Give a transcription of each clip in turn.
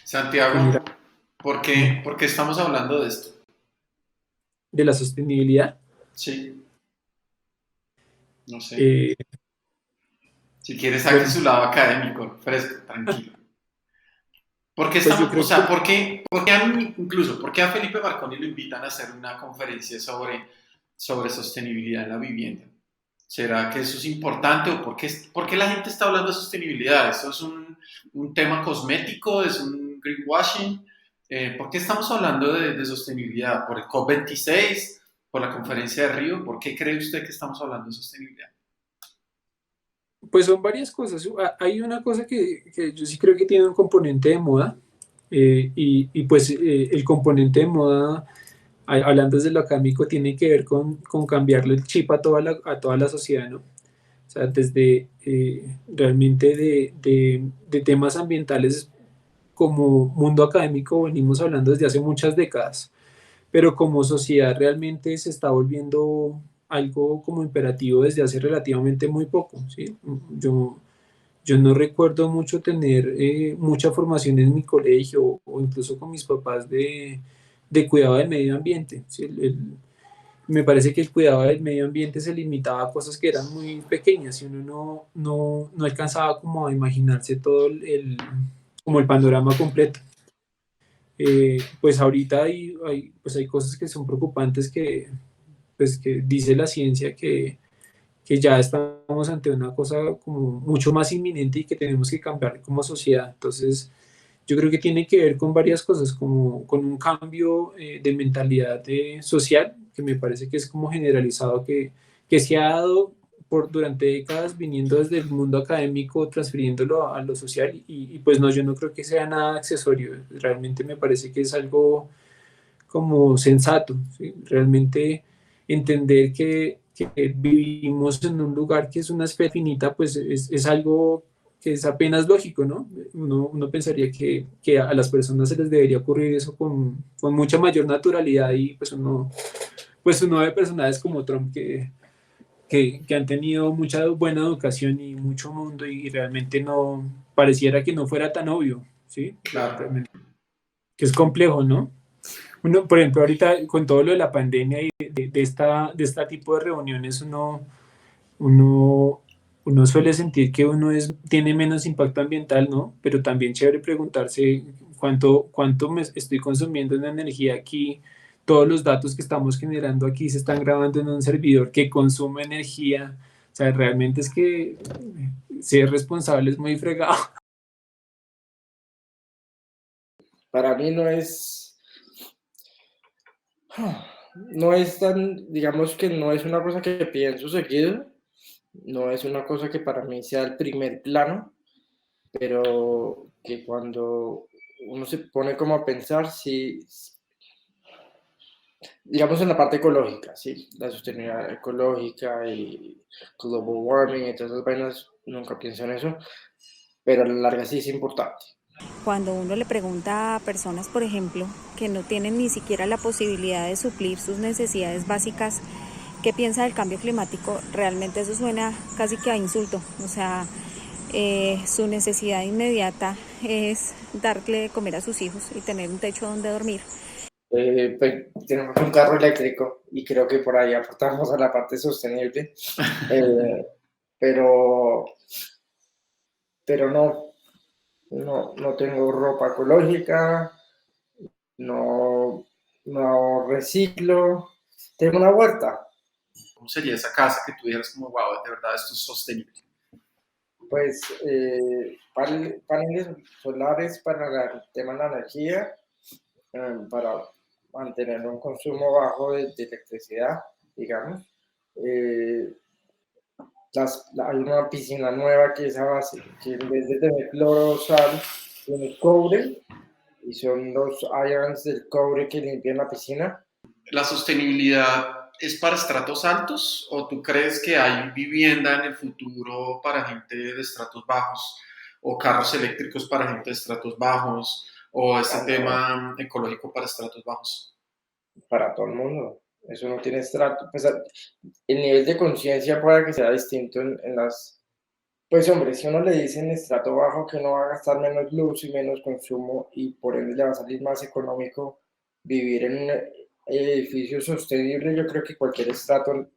Santiago, general ¿por qué estamos hablando de esto? de la sostenibilidad. Sí, no sé. Eh, Si quieres, saque bueno, su lado académico, fresco, tranquilo. ¿Por qué pues yo estamos, o creo sea, que por qué a mí, incluso, por qué a Felipe Marconi lo invitan a hacer una conferencia sobre sostenibilidad en la vivienda? ¿Será que eso es importante o por qué la gente está hablando de sostenibilidad? ¿Esto es un tema cosmético? ¿Es un greenwashing? ¿Por qué estamos hablando de sostenibilidad? ¿Por el COP26? ¿Por la conferencia de Río? ¿Por qué cree usted que estamos hablando de sostenibilidad? pues son varias cosas. Hay una cosa que yo sí creo que tiene un componente de moda, pues el componente de moda, hablando desde lo académico, tiene que ver con cambiarle el chip a toda la sociedad, ¿no? O sea, desde realmente de temas ambientales como mundo académico venimos hablando desde hace muchas décadas, pero como sociedad realmente se está volviendo algo como imperativo desde hace relativamente muy poco, ¿sí? Yo no recuerdo mucho tener mucha formación en mi colegio o incluso con mis papás de cuidado del medio ambiente, ¿sí? Me parece que el cuidado del medio ambiente se limitaba a cosas que eran muy pequeñas y uno no alcanzaba como a imaginarse todo como el panorama completo. Pues ahorita pues hay cosas que son preocupantes pues que dice la ciencia que ya estamos ante una cosa como mucho más inminente y que tenemos que cambiar como sociedad. Entonces, yo creo que tiene que ver con varias cosas, como con un cambio de mentalidad social, que me parece que es como generalizado, que se ha dado durante décadas viniendo desde el mundo académico, transfiriéndolo a lo social, pues no, yo no creo que sea nada accesorio, realmente me parece que es algo como sensato, ¿sí? Realmente entender que vivimos en un lugar que es una especie finita, pues es algo que es apenas lógico, ¿no? Uno pensaría que a las personas se les debería ocurrir eso con mucha mayor naturalidad y pues uno ve personajes como Trump que han tenido mucha buena educación y mucho mundo y realmente no pareciera que no fuera tan obvio, ¿sí? Claro. Realmente, que es complejo, ¿no? Uno, por ejemplo, ahorita con todo lo de la pandemia y de esta tipo de reuniones, uno, uno suele sentir que tiene menos impacto ambiental, ¿no? Pero también chévere preguntarse cuánto me estoy consumiendo en energía aquí. Todos los datos que estamos generando aquí se están grabando en un servidor que consume energía. O sea, realmente es que ser responsable es muy fregado. Para mí no es tan, digamos que no es una cosa que pienso seguido, no es una cosa que para mí sea el primer plano, pero que cuando uno se pone como a pensar, sí, digamos en la parte ecológica, sí, la sostenibilidad ecológica y global warming y todas esas vainas, nunca pienso en eso, pero a la larga sí es importante. Cuando uno le pregunta a personas, por ejemplo, que no tienen ni siquiera la posibilidad de suplir sus necesidades básicas, qué piensa del cambio climático, realmente eso suena casi que a insulto. O sea, su necesidad inmediata es darle de comer a sus hijos y tener un techo donde dormir. Pues, tenemos un carro eléctrico y creo que por ahí aportamos a la parte sostenible, eh, pero, pero no tengo ropa ecológica, no, no reciclo, tengo una huerta, ¿Cómo sería esa casa que tú dijeras como, wow, de verdad esto es sostenible? pues paneles solares para el tema de la energía, para mantener un consumo bajo de electricidad, digamos. Eh, hay una piscina nueva que es a base, que en vez de tener cloro o sal, tiene cobre, y son los ions del cobre que limpian la piscina. ¿La sostenibilidad es para estratos altos o tú crees que hay vivienda en el futuro para gente de estratos bajos o carros eléctricos para gente de estratos bajos o este Para, tema ecológico para estratos bajos? para todo el mundo. Eso no tiene estrato. Pues, el nivel de conciencia puede que sea distinto en las Pues hombre, si uno le dice en estrato bajo que uno va a gastar menos luz y menos consumo y por ende le va a salir más económico vivir en un edificio sostenible, yo creo que cualquier estrato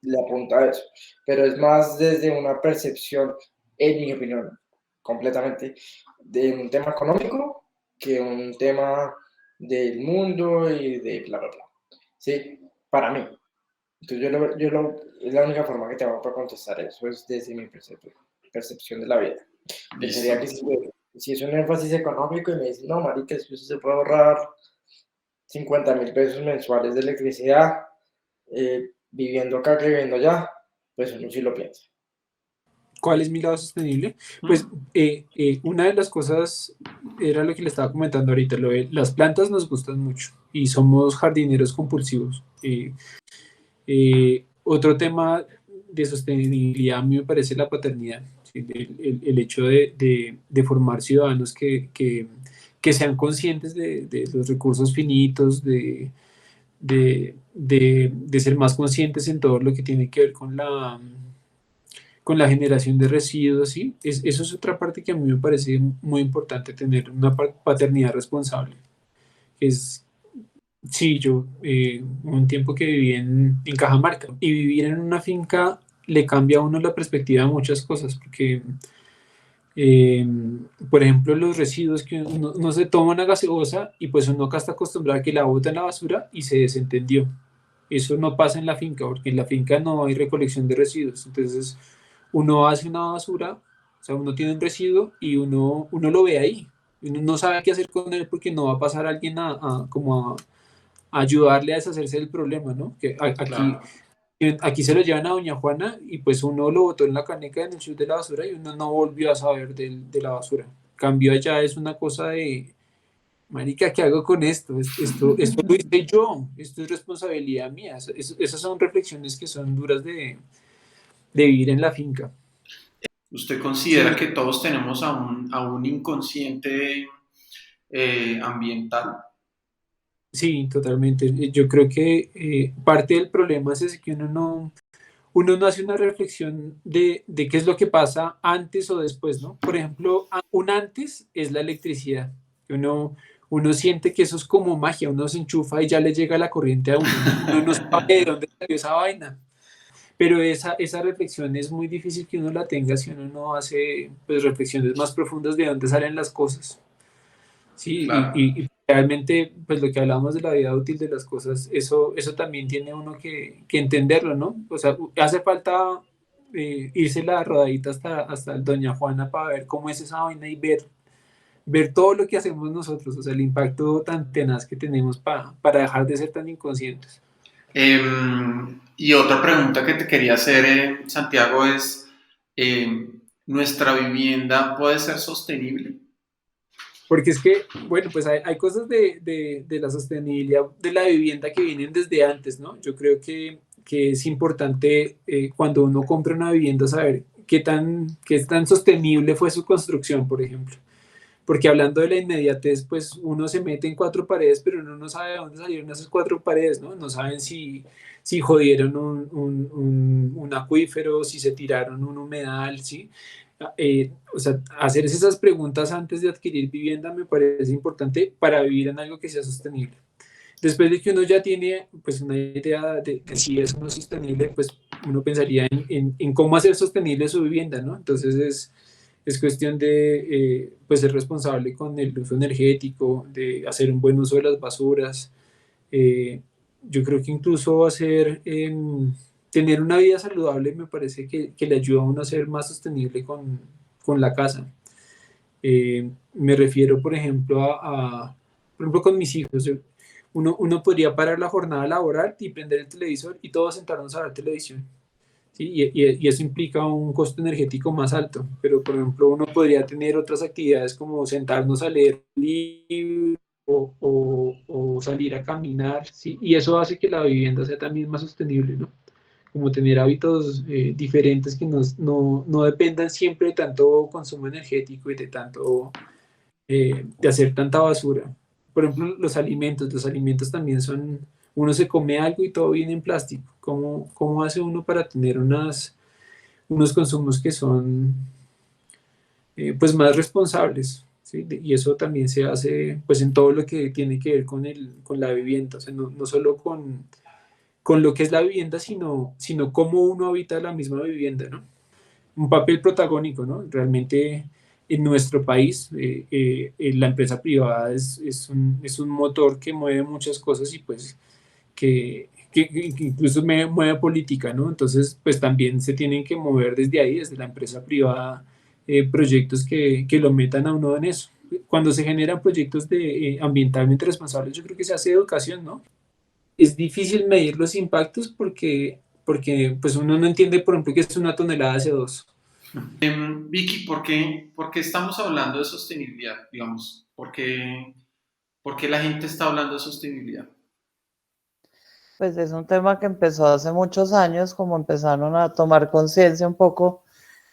le apunta a eso, pero es más desde una percepción, en mi opinión, completamente, de un tema económico que un tema del mundo y de bla, bla, bla. Sí, para mí. Entonces es la única forma que te voy a contestar eso, es desde mi percepción de la vida. Pensaría Listo. que si es un énfasis económico y me dicen, no, marica, es que usted se puede ahorrar 50.000 pesos mensuales de electricidad, viviendo acá que viviendo allá, pues uno sí lo piensa. ¿Cuál es mi lado sostenible? Pues ¿Mm? una de las cosas era lo que le estaba comentando ahorita, las plantas nos gustan mucho y somos jardineros compulsivos. Otro tema de sostenibilidad a mí me parece la paternidad, ¿sí? El hecho de formar ciudadanos que sean conscientes de los recursos finitos, de ser más conscientes en todo lo que tiene que ver con la generación de residuos, ¿sí? Eso es otra parte que a mí me parece muy importante, tener una paternidad responsable. Es, sí, yo un tiempo que viví en Cajamarca y vivir en una finca le cambia a uno la perspectiva de muchas cosas, porque, eh, por ejemplo, los residuos que uno se toma una gaseosa y pues uno acá está acostumbrado a que la bota en la basura y se desentendió. Eso no pasa en la finca, porque en la finca no hay recolección de residuos. Entonces, uno hace una basura, o sea, uno tiene un residuo y uno lo ve ahí. Uno no sabe qué hacer con él porque no va a pasar alguien como a ayudarle a deshacerse del problema, ¿no? Aquí, Claro. aquí se lo llevan a Doña Juana y pues uno lo botó en la caneca en el chute de la basura y uno no volvió a saber de la basura. Cambio allá es una cosa de, marica, ¿qué hago con esto? Esto lo hice yo, esto es responsabilidad mía. Esas son reflexiones que son duras de vivir en la finca. ¿Usted considera Sí, que todos tenemos a un inconsciente ambiental? sí, totalmente. Yo creo que parte del problema es ese, que uno no hace una reflexión de qué es lo que pasa antes o después, ¿no? Por ejemplo, un antes es la electricidad. Uno siente que eso es como magia, uno se enchufa y ya le llega la corriente a uno, ¿no? Uno no sabe de dónde salió esa vaina. Pero esa reflexión es muy difícil que uno la tenga si uno no hace, pues, reflexiones más profundas de dónde salen las cosas. Sí, Claro. y realmente, pues lo que hablamos de la vida útil de las cosas, eso también tiene uno que entenderlo, ¿no? O sea, hace falta irse la rodadita hasta el Doña Juana para ver cómo es esa vaina y ver todo lo que hacemos nosotros, o sea, el impacto tan tenaz que tenemos para dejar de ser tan inconscientes. Y otra pregunta que te quería hacer, Santiago, es, ¿nuestra vivienda puede ser sostenible? Porque es que, bueno, pues hay cosas de la sostenibilidad de la vivienda que vienen desde antes, ¿no? Yo creo que es importante cuando uno compra una vivienda saber qué tan sostenible fue su construcción, por ejemplo. Porque hablando de la inmediatez, pues uno se mete en cuatro paredes, pero uno no sabe de dónde salieron esas cuatro paredes, ¿no? No saben si jodieron un acuífero, si se tiraron un humedal, ¿sí? O sea, hacerse esas preguntas antes de adquirir vivienda me parece importante para vivir en algo que sea sostenible. Después de que uno ya tiene pues una idea de si es o no sostenible, pues uno pensaría en cómo hacer sostenible su vivienda, ¿no? Entonces es cuestión de pues ser responsable con el uso energético, de hacer un buen uso de las basuras. Eh, yo creo que incluso tener una vida saludable me parece que le ayuda a uno a ser más sostenible con la casa. Me refiero, por ejemplo, por ejemplo, con mis hijos. Uno podría parar la jornada laboral y prender el televisor y todos sentarnos a ver televisión. ¿Sí? Y eso implica un costo energético más alto, pero por ejemplo uno podría tener otras actividades como sentarnos a leer libros o salir a caminar, ¿sí? Y eso hace que la vivienda sea también más sostenible, ¿no? Como tener hábitos diferentes que no dependan siempre de tanto consumo energético y de hacer tanta basura. Por ejemplo, los alimentos también uno se come algo y todo viene en plástico. ¿Cómo hace uno para tener unos consumos que son pues más responsables, ¿sí? Y eso también se hace pues en todo lo que tiene que ver con la vivienda, o sea, no solo con lo que es la vivienda, sino cómo uno habita la misma vivienda, ¿no? Un papel protagónico, ¿no? Realmente en nuestro país la empresa privada es un motor que mueve muchas cosas y pues que incluso mueve política, ¿no? Entonces, pues también se tienen que mover desde ahí, desde la empresa privada, proyectos que lo metan a uno en eso. Cuando se generan proyectos de ambientalmente responsables, yo creo que se hace educación, ¿no? Es difícil medir los impactos porque pues uno no entiende, por ejemplo, que es una tonelada de CO2. Vicky, por qué estamos hablando de sostenibilidad? Digamos, ¿por qué la gente está hablando de sostenibilidad? Pues es un tema que empezó hace muchos años, como empezaron a tomar conciencia un poco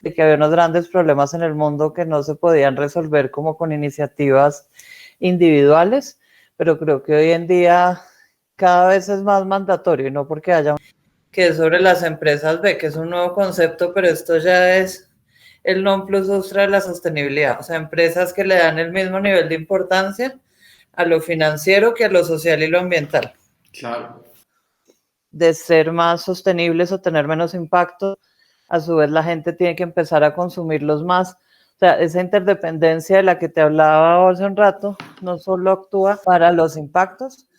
de que había unos grandes problemas en el mundo que no se podían resolver como con iniciativas individuales, pero creo que hoy en día cada vez es más mandatorio y no porque haya que sobre las empresas ve que es un nuevo concepto, pero esto ya es el non plus ultra de la sostenibilidad, o sea, empresas que le dan el mismo nivel de importancia a lo financiero que a lo social y lo ambiental. Claro. De ser más sostenibles o tener menos impacto, a su vez la gente tiene que empezar a consumirlos más. O sea, esa interdependencia de la que te hablaba hace un rato, no solo actúa para los impactos,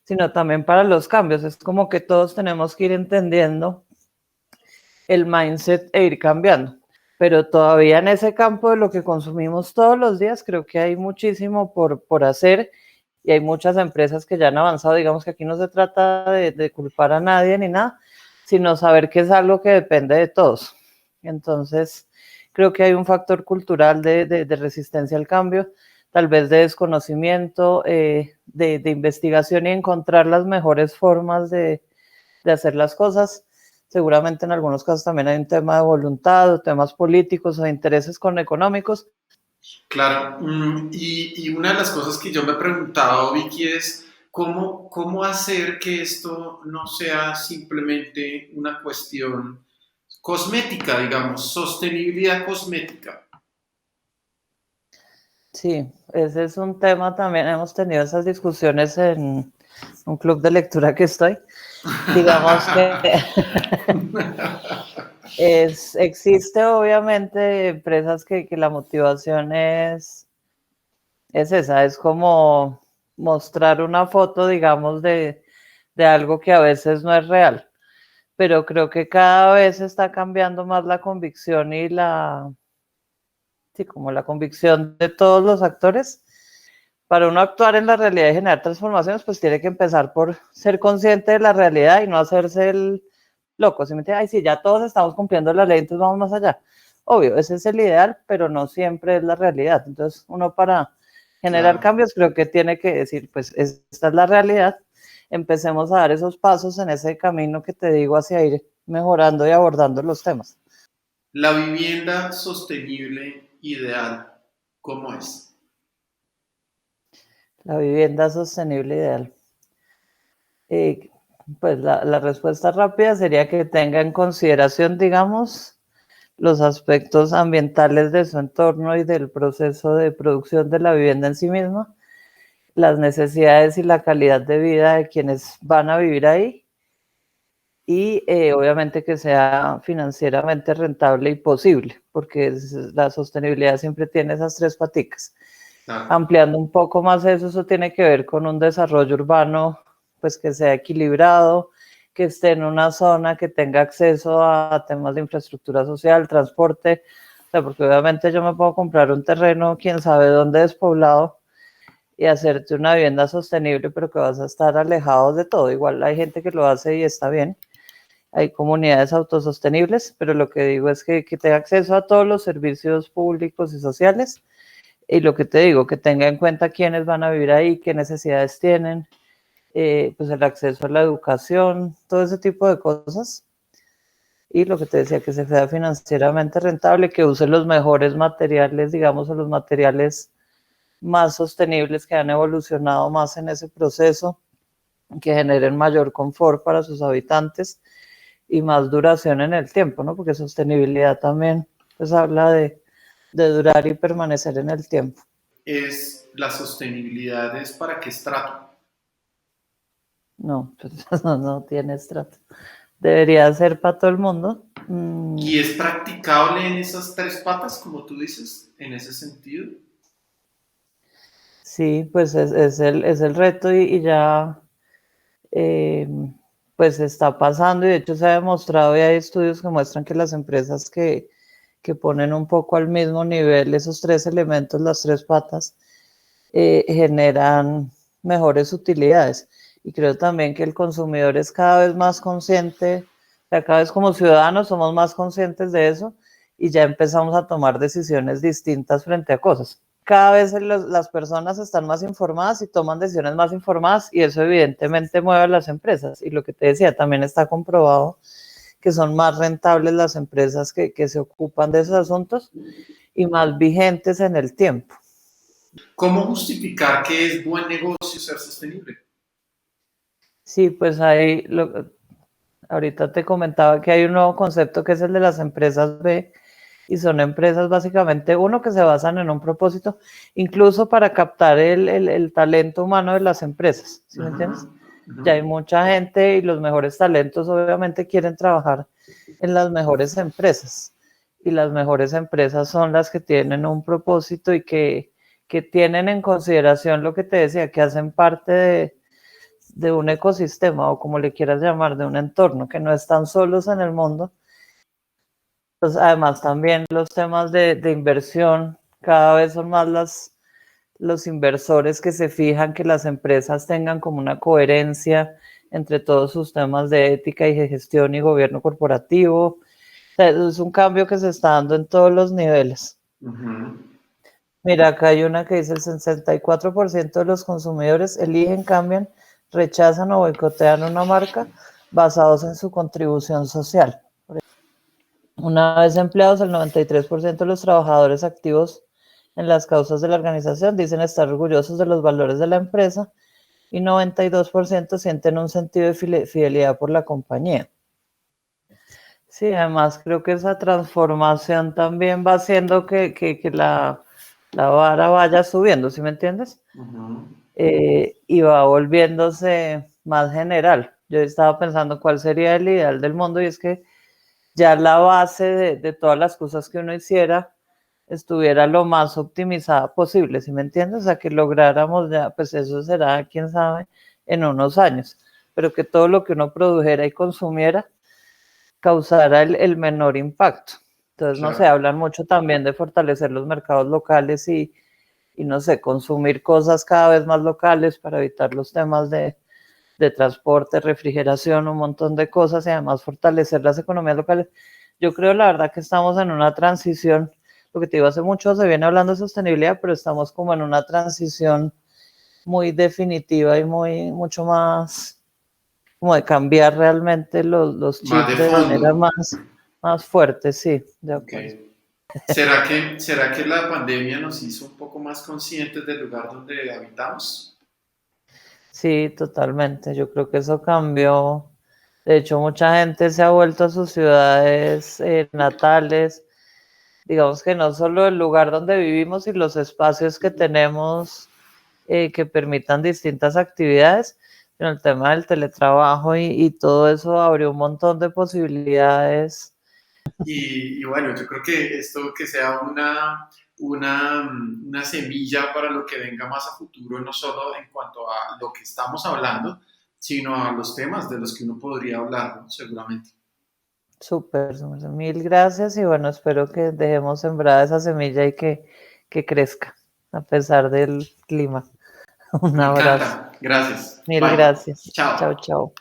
sino también para los cambios. Es como que todos tenemos que ir entendiendo el mindset e ir cambiando. Pero todavía en ese campo de lo que consumimos todos los días, creo que hay muchísimo por hacer y hay muchas empresas que ya han avanzado. Digamos que aquí no se trata de culpar a nadie ni nada, sino saber que es algo que depende de todos. Entonces, creo que hay un factor cultural de resistencia al cambio, tal vez de desconocimiento, de investigación y encontrar las mejores formas de hacer las cosas. Seguramente en algunos casos también hay un tema de voluntad, o temas políticos o de intereses económicos. Claro, y una de las cosas que yo me he preguntado, Vicky, es cómo hacer que esto no sea simplemente una cuestión cosmética, digamos, sostenibilidad cosmética. Sí, ese es un tema también, hemos tenido esas discusiones en un club de lectura que estoy. Digamos que existe obviamente empresas que la motivación es esa, es como mostrar una foto, digamos, de algo que a veces no es real, pero creo que cada vez está cambiando más la convicción y sí, como la convicción de todos los actores. Para uno actuar en la realidad y generar transformaciones, pues tiene que empezar por ser consciente de la realidad y no hacerse el loco. Si me entiendes, ay, sí, ya todos estamos cumpliendo la ley, entonces vamos más allá. Obvio, ese es el ideal, pero no siempre es la realidad. Entonces, uno para generar Claro. cambios creo que tiene que decir, pues esta es la realidad, empecemos a dar esos pasos en ese camino que te digo hacia ir mejorando y abordando los temas. La vivienda sostenible ideal, ¿cómo es? La vivienda sostenible ideal. Eh, pues la respuesta rápida sería que tenga en consideración, digamos, los aspectos ambientales de su entorno y del proceso de producción de la vivienda en sí misma, las necesidades y la calidad de vida de quienes van a vivir ahí y obviamente que sea financieramente rentable y posible, porque la sostenibilidad siempre tiene esas tres paticas. Claro. Ampliando un poco más eso tiene que ver con un desarrollo urbano pues que sea equilibrado, que esté en una zona que tenga acceso a temas de infraestructura social, transporte, o sea, porque obviamente yo me puedo comprar un terreno, quién sabe dónde despoblado, y hacerte una vivienda sostenible, pero que vas a estar alejado de todo. Igual hay gente que lo hace y está bien, hay comunidades autosostenibles, pero lo que digo es que tenga acceso a todos los servicios públicos y sociales, y lo que te digo, que tenga en cuenta quiénes van a vivir ahí, qué necesidades tienen, pues el acceso a la educación, todo ese tipo de cosas. Y lo que te decía, que se sea financieramente rentable, que use los mejores materiales, digamos, o los materiales más sostenibles que han evolucionado más en ese proceso, que generen mayor confort para sus habitantes, y más duración en el tiempo, ¿no? Porque sostenibilidad también pues habla de durar y permanecer en el tiempo. La sostenibilidad es para qué estrato. No, pues, no tiene estrato. Debería ser para todo el mundo. ¿Y es practicable en esas 3 patas, como tú dices, en ese sentido? Sí, pues es el reto y ya pues está pasando y de hecho se ha demostrado y hay estudios que muestran que las empresas que ponen un poco al mismo nivel esos 3 elementos, las 3 patas, generan mejores utilidades. Y creo también que el consumidor es cada vez más consciente, o sea, cada vez como ciudadanos somos más conscientes de eso y ya empezamos a tomar decisiones distintas frente a cosas. Cada vez las personas están más informadas y toman decisiones más informadas y eso evidentemente mueve a las empresas. Y lo que te decía, también está comprobado que son más rentables las empresas que se ocupan de esos asuntos y más vigentes en el tiempo. ¿Cómo justificar que es buen negocio ser sostenible? Sí, pues ahí ahorita te comentaba que hay un nuevo concepto que es el de las empresas B y son empresas básicamente, uno, que se basan en un propósito, incluso para captar el talento humano de las empresas, ¿sí me entiendes? Ya hay mucha gente y los mejores talentos obviamente quieren trabajar en las mejores empresas y las mejores empresas son las que tienen un propósito y que tienen en consideración lo que te decía, que hacen parte de un ecosistema o como le quieras llamar, de un entorno, que no están solos en el mundo. Entonces, además también los temas de inversión, cada vez son más los inversores que se fijan que las empresas tengan como una coherencia entre todos sus temas de ética y de gestión y gobierno corporativo. O sea, es un cambio que se está dando en todos los niveles. Mira, acá hay una que dice el 64% de los consumidores eligen, cambian, rechazan o boicotean una marca basados en su contribución social. Una vez empleados, el 93% de los trabajadores activos en las causas de la organización dicen estar orgullosos de los valores de la empresa y 92% sienten un sentido de fidelidad por la compañía. Sí, además creo que esa transformación también va haciendo que la vara vaya subiendo, ¿sí me entiendes? Y va volviéndose más general. Yo estaba pensando cuál sería el ideal del mundo y es que ya la base de todas las cosas que uno hiciera estuviera lo más optimizada posible, ¿sí me entiendes? O sea, que lográramos ya, pues eso será, quién sabe, en unos años, pero que todo lo que uno produjera y consumiera causara el menor impacto. Entonces, no sé, hablan mucho también de fortalecer los mercados locales y no sé, consumir cosas cada vez más locales para evitar los temas de transporte, refrigeración, un montón de cosas y además fortalecer las economías locales. Yo creo, la verdad, que estamos en una transición, lo que te digo, hace mucho se viene hablando de sostenibilidad, pero estamos como en una transición muy definitiva y mucho más como de cambiar realmente los chips de manera más fuerte, sí, de acuerdo. ¿Será que la pandemia nos hizo un poco más conscientes del lugar donde habitamos? Sí, totalmente. Yo creo que eso cambió. De hecho, mucha gente se ha vuelto a sus ciudades natales. Digamos que no solo el lugar donde vivimos y los espacios que tenemos que permitan distintas actividades, sino el tema del teletrabajo y todo eso abrió un montón de posibilidades. Y bueno, yo creo que esto que sea una semilla para lo que venga más a futuro, no solo en cuanto a lo que estamos hablando, sino a los temas de los que uno podría hablar, ¿no? Seguramente. Súper, mil gracias y bueno, espero que dejemos sembrada esa semilla y que crezca a pesar del clima. Un Me abrazo. encanta. Gracias. Mil Bye. gracias. Chao. Chao, chao.